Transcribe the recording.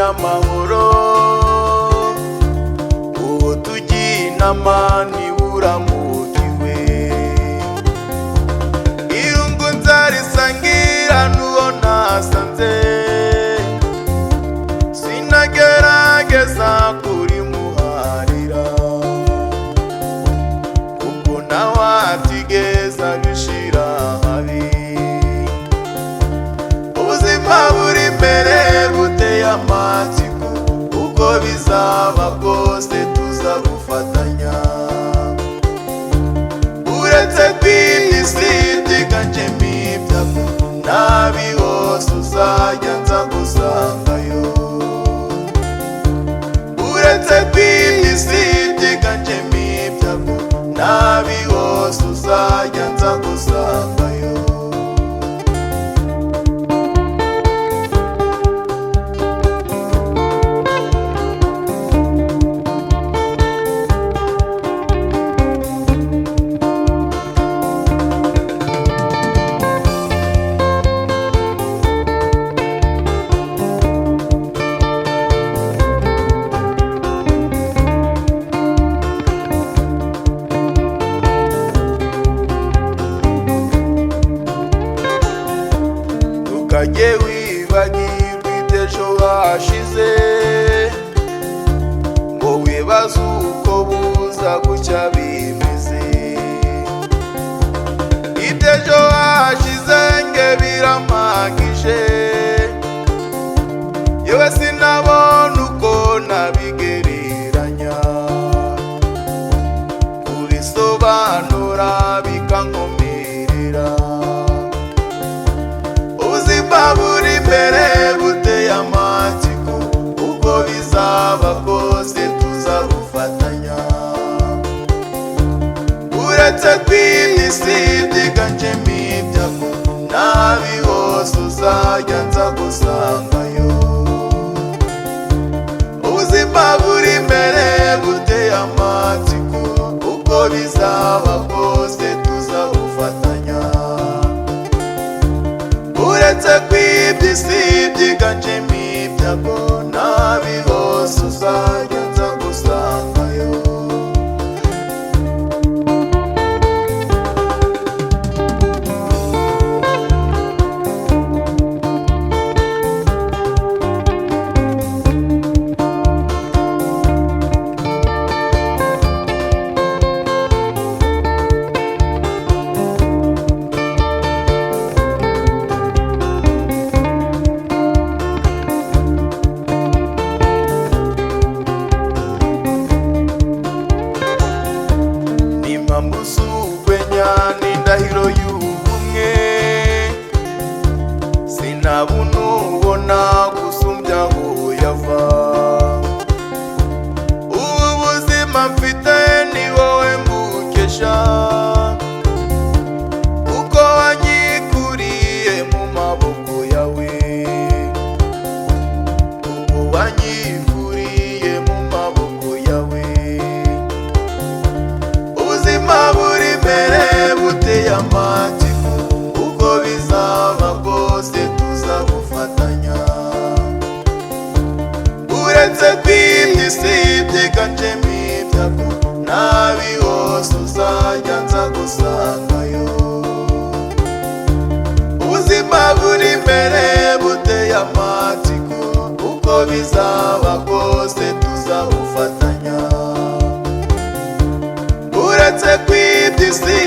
y'amahoro, uwo tugiye inama ntiburamukiwe. Irungu nzarisangira n'uwo nasanze, sinagerageza kurimuharira, kuko nawe atigeze bishira habi. Ubuzima buri imbere buteye amatsiko, uko bizaba bwose tuzabufatanya. Uretse kw'isi byiganjemo ibyago, nabi hose uzajya nza gusangayo. Uretse kw'isi byiganjemo ibyago, nabi hose uzajya nza gusangayo. Ukajye wibagirwa iby'ejo hashize, ngo wibaze uko buza gucya bimeze. Iby'ejo hashize nge birampagije, yewe sinabona uko nabigereranya, kubisobanura bikankomerera. Ubuzima buri imbere buteye amatsiko, uko bizaba bwose tuzabufatanya. Uretse kw'isi byiganjemo ibyago, nabi hose uzajya nza gusangayo. Ubuzima buri imbere buteye amatsiko, uko bizaba bwose tuzabufatanya. Uretse kw'isi byiganjemo ibyago, nabi hose uzajya nza gusangayo. Mbusugwenya n'indahiro y'ubumwe, sinabona ubona gusumbya aho yava. Ubu buzima mfite ni wowe mbukesha, kuko wanyikuriye mu maboko yawe, kuko wanyikuriye mu maboko yawe. Ubuzima buri imbere buteye amatsiko, uko bizaba bwose tuzabufatanya. Uretse kw'isi byiganjemo ibyago, nabi hose uzajya nza gusangayo. Ubuzima buri imbere buteye amatsiko, uko bizaba bwose tuzabufatanya. Uretse kw'isi